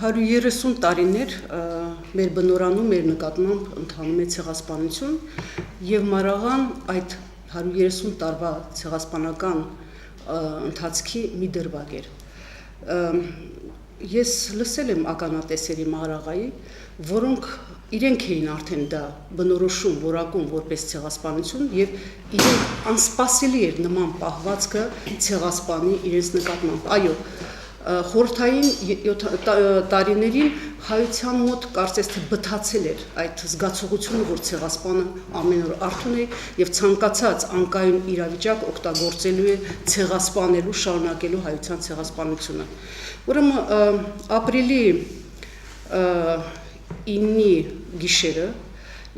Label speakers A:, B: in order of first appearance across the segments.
A: 130 տարիներ մեր բնորանում մեր նկատմամբ ընթանում է ցեղասպանություն եւ Մարաղան այդ 130 տարվա ցեղասպանական ընթացքի մի դրվագ էր։ Ես լսել եմ ականատեսերի Մարաղայի, որոնք իրենք էին արդեն դա բնորոշում, որակում որպես ցեղասպանություն եւ իրենք անսպասելի էր նման պահվածքը ցեղասպանի իրենց նկատմամբ։ Այո, խորհրդային տարիներին հայության մոտ կարծես թե բթացել էր այդ զգացողությունը, որ ցեղասպանը ամեն օր արթուն է եւ ցանկացած անկայուն իրավիճակ օգտագործելու է ցեղասպանելու, շարունակելու հայության ցեղասպանությունը։ Ուրեմն ապրիլի 9-ի գիշերը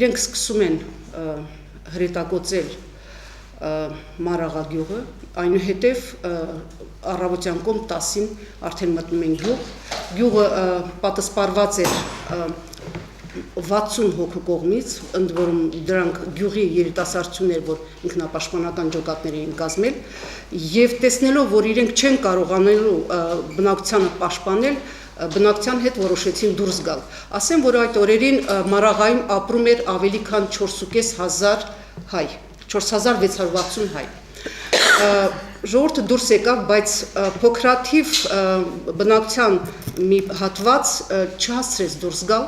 A: իրենք սկսում են հրետակոծել Մարաղա գյուղը, այնուհետև առավոտյան կողմ 10-ին արդեն մտնում են գյուղը պատասպարված էր 60 հոգու կողմից, ընդ որում դրանք գյուղի երիտասարդություններ, որ ինքնապաշտպանական ջոկատներ էին կազմել, եւ տեսնելով, որ իրենք չեն կարողանալու բնակչությանը պաշտպանել, բնակչության հետ որոշեցին դուրս գալ։ Ասեմ, որ այդ օրերին Մարաղայում ապրում էր ավելի քան 4,500 հայ, 4660 հայ։ Ժողովուրդը դուրս եկավ, բայց փոքրաթիվ բնակչության մի հատված չհասցրեց դուրս գալ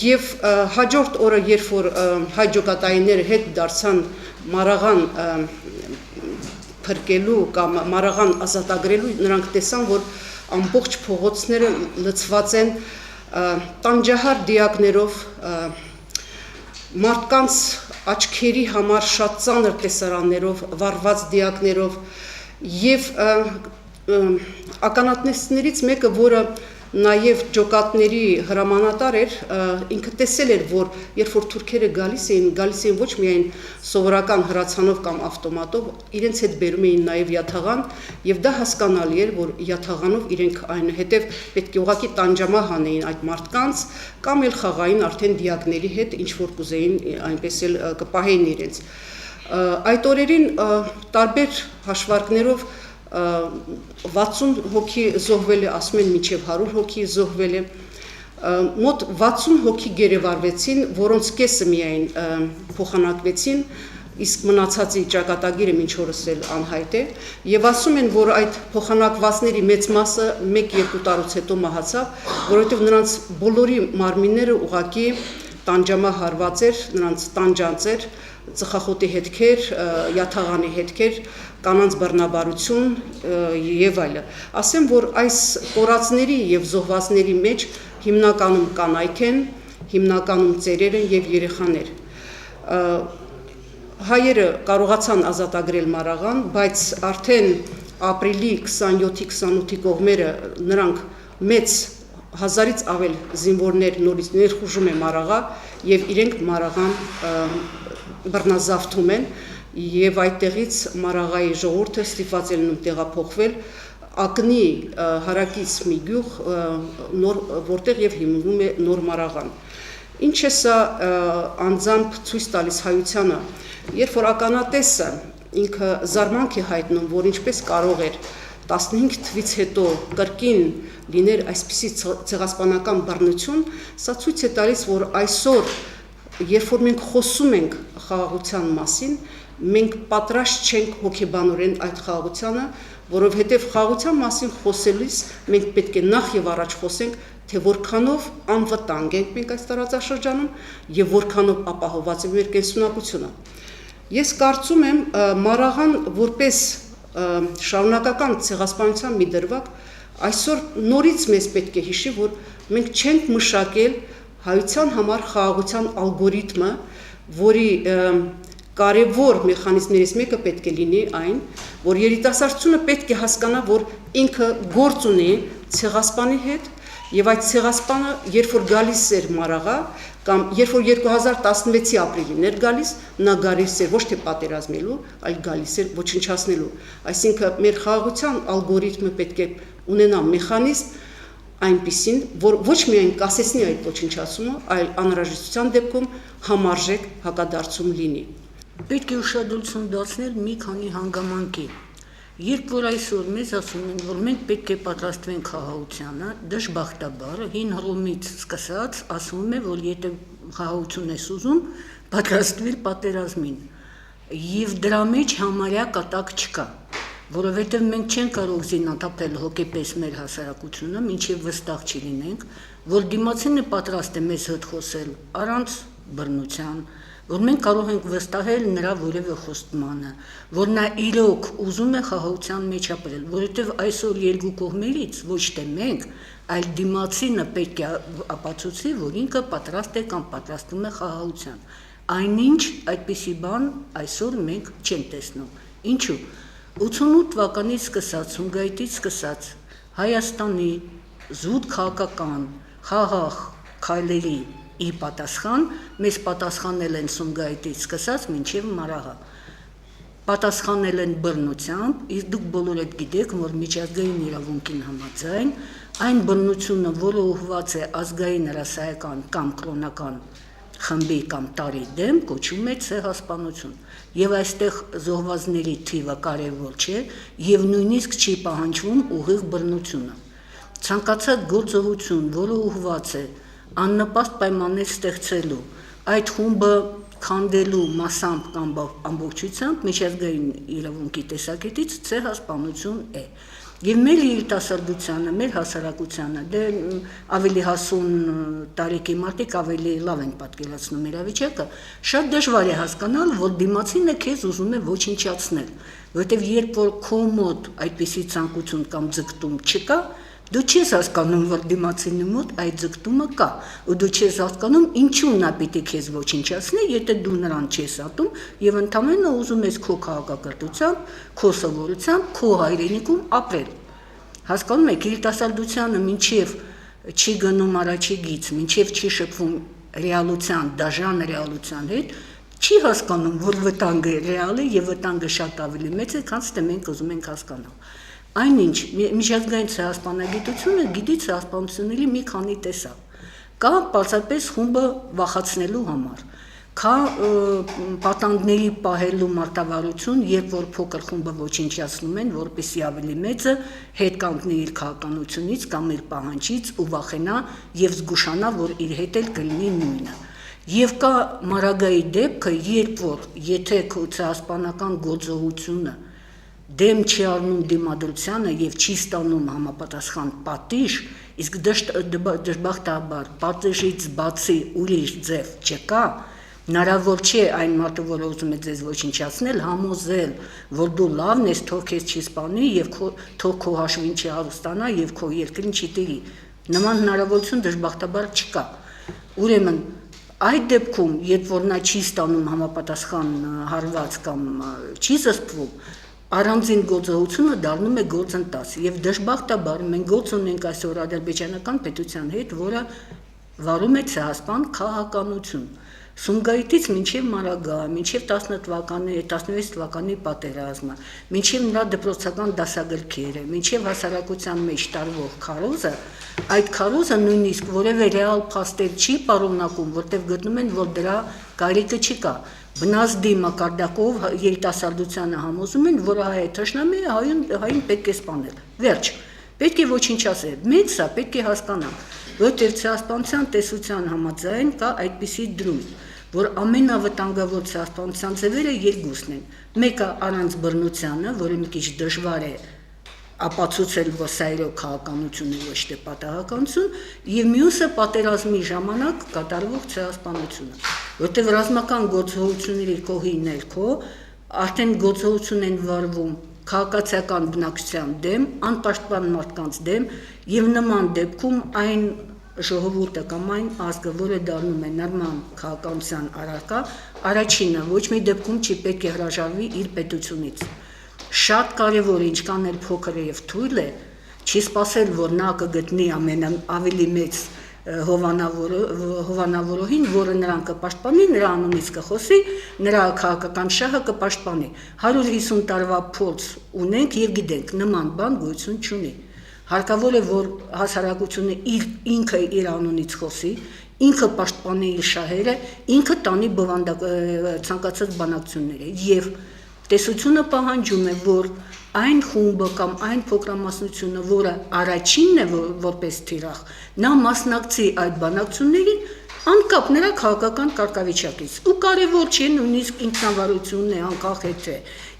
A: եւ հաջորդ օրը, երբ որ հայ ջոկատայինները հետ դարձան Մարաղան փրկելու կամ Մարաղան ազատագրելու, նրանք տեսան, որ ամբողջ փողոցները լցված են տանջահար դիակներով, մարդկանց աչքերի համար շատ ծանր տեսարաններով, վառված դիակներով եւ ականատեսներից մեկը, որը նաև ջոկատների հրամանատար էր, ինքը տեսել էր, որ երբ որ թուրքերը գալիս էին ոչ միայն սովորական հրացանով կամ ավտոմատով, իրենց հետ բերում էին նաև յաթաղան, եւ դա հասկանալի էր, որ յաթաղանով իրենք այնուհետև պետք է ուղղակի տանջամահ անեին այդ մարդկանց կամ էլ խաղային արդեն դիակների հետ, ինչ որ կուզեին, այնպես էլ կպահեին իրենց։ Այդ օրերին տարբեր հաշվարկներով 60 հոգի զոհվել է, ասում են մինչև 100 հոգի զոհվել է, մոտ 60 հոգի գերեվարվեցին, որոնց կեսը միայն փոխանակվեցին, իսկ մնացածի ճակատագիրը մինչ օրս էլ անհայտ է, եւ ասում են, որ այդ փոխանակվածների մեծ մասը 1-2 տարուց հետո մահացավ, որովհետեւ նրանց բոլորի մարմինները ուղղակի տանջամահ հարված էր, նրանց տանջանց էր, ծխախոտի հետքեր, յաթաղանի հետքեր, կանանց բռնաբարություն եւ այլը։ Ասեմ, որ այս կորածների եւ զոհվածների մեջ հիմնականում կանայք են, հիմնականում ծերեր են եւ երեխաներ։ Հայերը կարողացան ազատագրել Մարաղան, բայց արդեն ապրիլի 27-28-ի կողմերը նրանք մեծ 1000-ից ավել զինվորներ նորից ներխուժում է Մարաղա եւ իրենք Մարաղան բռնազավթում են եւ այդտեղից Մարաղայի ժողովուրդը ստիպված է լինում տեղափոխվել Ակնի հարակից մի գյուղ, որտեղ եւ հիմնվում է Նոր Մարաղան։ Ինչ է սա անձամբ ցույց տալիս հայությանը, երբ որ ականատեսը ինքը զարմանք է հայտնում, որ ինչպես կարող էր 15 թվից հետո կրկին լիներ այսպիսի ցեղասպանական բռնություն, սա ցույց է տալիս, որ այսօր, երբ որ մենք խոսում ենք խաղաղության մասին, մենք պատրաստ չենք հոգեբանորեն այդ խաղաղությանը, որովհետև խաղաղության մասին խոսելիս մենք պետք է նախ եւ առաջ խոսենք, թե որքանով անվտանգ ենք մենք այս տարածաշրջանում եւ որքանով ապահովված է մեր կենսունակությունը։ Ես կարծում եմ, Մարաղան որպես շարունակական ցեղասպանության մի դրվագ այսօր նորից մեզ պետք է հիշի, որ մենք չենք մշակել հայության համար խաղաղության ալգորիթմը, որի կարևոր մեխանիզմներից մեկը պետք է լինի այն, որ երիտասարդությունը պետք է հասկանա, որ ինքը գործ ունի ցեղասպանի հետ եւ այդ ցեղասպանը, երբ որ գալիս էր Մարաղա կամ երբ որ 2016-ի ապրիլին էր գալիս, նա գալիս էր ոչ թե պատերազմելու, այլ գալիս էր ոչնչացնելու։ Այսինքն մեր խաղաղության ալգորիթմը պետք է ունենա մեխանիզմ այնպիսին, որ ոչ միայն կասեցնի այդ ոչնչացումը, այլ անհրաժեշտության դեպքում համարժեք հակադարձում լինի։
B: Պետք է ուշադրություն դարձնել մի քանի հանգամանքի։ Երբ որ այսօր մեզ ասում են, որ մենք պետք է պատրաստվենք խաղաղությանը, դժբախտաբար հին Հռոմից սկսած ասում է, որ եթե խաղաղություն ես ուզում, պատրաստվիր պատերազմին։ Եվ դրա մեջ համարյա կատակ չկա, որովհետև մենք չենք կարող զինաթափել հոգեպես մեր հասարակությունը, մինչև վստահ չլինենք, որ դիմացինը պատրաստ է մեզ հետ խոսել առանց բռնության, որ մենք կարող ենք վստահել նրա որևէ խոստմանը, որ նա իրոք ուզում է խաղաղության մեջ ապրել, որովհետև այսօր երկու կողմերից ոչ թե մենք, այլ դիմացինը պետք է ապացուցի, որ ինքը պատրաստ է կամ պատրաստվում է խաղաղության։ Այնինչ այդպիսի բան այսօր մենք չենք տեսնում։ Ինչու՞։ 88 թվականից սկսած, Սումգայիթից սկսած Հայաստանի զուտ քաղաքական խաղաղ քայլերի ի պատասխան մեզ պատասխանել են Սումգայիթից սկսած մինչև Մարաղա։ Պատասխանել են բռնությամբ, իսկ դուք բոլորդ գիտեք, որ միջազգային իրավունքին համաձայն այն բռնությունը, որը ուղղված է ազգային ռասայական կամ կրոնական խմբի կամ տարի դեմ, կոչվում է ցեղասպանություն։ Եվ այստեղ զոհվածների թիվը կարևոր չէ, եւ նույնիսկ չի պահանջվում ուղիղ բռնությունը։ Ցանկացած գործողություն, որը ուղղված է աննպաստ պայմաններ ստեղծելու, այդ խումբը քանդելու մասամբ կամ ամբողջությամբ միջազգային իրավունքի տեսակետից ցեղասպանություն է։ Եվ մեր երիտասարդությանը, մեր հասարակությանը, դե ավելի հասուն տարիքի մարդիկ ավելի լավ են պատկերացնում իրավիճակը, շատ դժվար է հասկանալ, որ դիմացինը քեզ ուզում է ոչնչացնել, որովհետև երբ որ քո մոտ այդպիսի ցանկություն կամ ձգտում չկա, դու չես հասկանում, որ դիմացինի մոտ այդ ձգտումը կա, ու դու չես հասկանում, ինչու նա պիտի քեզ ոչնչացնի, եթե դու նրան չես ատում եւ ընդամենը ուզում ես քո քաղաքակրթությամբ, քո սովորությամբ, քո հայրենիքում ապրել։ Հասկանում եք, երիտասարդությանը մինչև չի գնում առաջի գից, մինչև չի շփվում ռեալության, դաժան ռեալության հետ, չի հասկանում, որ վտանգը ռեալ է եւ վտանգը շատ ավելի մեծ է, քան թե մենք ուզում ենք հասկանալ։ Այնինչ, միջազգային ցեղասպանագիտությունը գիտի ցեղասպանությունների մի քանի տեսակ։ Կա պարզապես խումբը վախացնելու համար, կա պատանդների պահելու մարտավարություն, երբ որ փոքր խումբը ոչնչացնում են, որպեսզի ավելի մեծը հետ կանգնի իր քաղաքականությունից կամ իր պահանջից ու վախենա եւ զգուշանա, որ իր հետ էլ կլինի նույնը։ Եվ կա Մարագայի դեպքը, երբ որ եթե քո ցեղասպանական գործողությունը դեմ չի առնում դիմադրությանը եւ չի ստանում համապատասխան պատիժ, իսկ դժբախտաբար պատիժից բացի ուրիշ ձև չկա, հնարավոր չէ այն մարդը, որը ուզում է ձեզ ոչնչացնել, համոզել, որ դու լավն ես, թող քեզ չի սպանի եւ թող քո հաշվին չի հարստանա եւ քո երկրին չի տիրի։ Նման հնարավորություն դժբախտաբար չկա։ Ուրեմն այդ դեպքում, երբ որ նա չի ստանում համապատասխան հարված կամ չի զսպվում, առանձին գործողությունը դառնում է գործընթաց եւ դժբախտաբար մենք գործ ունենք այսօր ադրբեջանական պետության հետ, որը վարում է ցեղասպան քաղաքականություն։ Սումգայիթից մինչև Մարագա, մինչև 16 թվականի պատերազմը, մինչև նրա դպրոցական դասագրքերը, մինչև հասարակության մեջ տարվող քարոզը, այդ քարոզը նույնիսկ որևէ ռեալ փաստեր չի պարունակում, որտեղ գտնում են, որ դրա կարիքը չկա։ Բնազդի մակարդակով երիտասարդությանը համոզում են, որ հայ թշնամի է, հային պետք է սպանել։ Վերջ, պետք է ոչնչացնել, մենք սա պետք է հասկանանք, որտեղ ցեղասպանության տեսության համաձայն կա այդպիսի դրույթ, որ ամենավտանգավոր ցեղասպանության ձևերը երկուսն են։ Մեկը առանց բռնությանը, որը մի քիչ դժվար է ապացուցել, որ սա իրոք քաղաքականություն է, ոչ թե պատահականություն, եւ մյուսը պատերազմի ժամանակ կատարվող ցեղասպանությունը, որտեղ ռազմական գործողությունների կողի ներքո արդեն գործողություն են վարվում քաղաքացիական բնակչության դեմ, անպաշտպան մարդկանց դեմ եւ նման դեպքում այն ժողովուրդը կամ այն ազգը, որը դառնում է նորմալ քաղաքականության առարկա, առաջինը ոչ մի դեպքում չի պետք է հրաժարվի իր պետությունից։ Շատ կարևոր, ինչքան էլ փոքր եւ թույլ է, չի սпасել, որ նա կգտնի ավելի մեծ հովանավորողին, որը նրան կպաշտպանի, նրա անունից կխոսի, նրա քաղաքական շահը կպաշտպանի։ 150 տարվա փորձ ունենք եւ գիտենք, նման բան գոյություն չունի։ Հարկավոր է, որ հասարակությունը ինքը իր անունից խոսի, ինքը պաշտպանի իր շահերը, ինքը տանի ցանկացած բանակցությունները եւ տեսությունը պահանջում է, որ այն խումբը կամ այն փոքրամասնությունը, որը առաջինն է որպես թիրախ, նա մասնակցի այդ բանակցություններին անկապ նրա քաղաքական կարգավիճակից։ Ու կարևոր չէ նույնիսկ ինքնավարությունն է, անկախ թե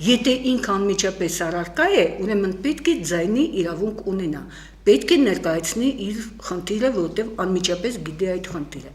B: եթե ինքը անմիջապես առարկա է, ուրեմն պետք է ձայնի իրավունք ունենա, պետք է ներկայացնի իր խնդիրը, որտեղ անմիջապես գիտի այդ խնդիրը։